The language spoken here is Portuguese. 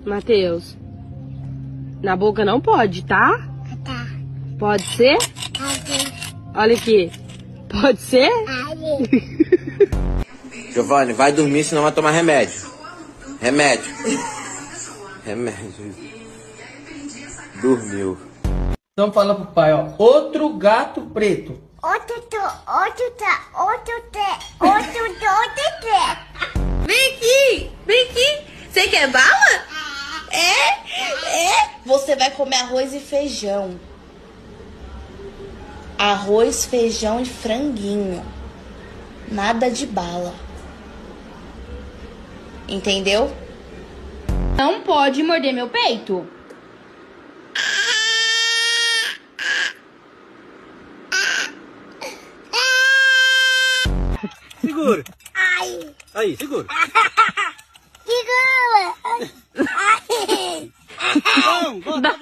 Matheus, na boca não pode, tá? Tá. Pode ser? Pode. Olha aqui. Pode ser? Giovanni, vai dormir, senão vai tomar remédio. Remédio. Remédio. Dormiu. Então fala pro pai, ó. Outro gato preto. Outro. Vem aqui. Você quer bala? É. Você vai comer arroz e feijão. Arroz, feijão e franguinho. Nada de bala. Entendeu? Não pode morder meu peito. Segura. Ai. Aí, segura. Segura. Ai. Vamos. Dá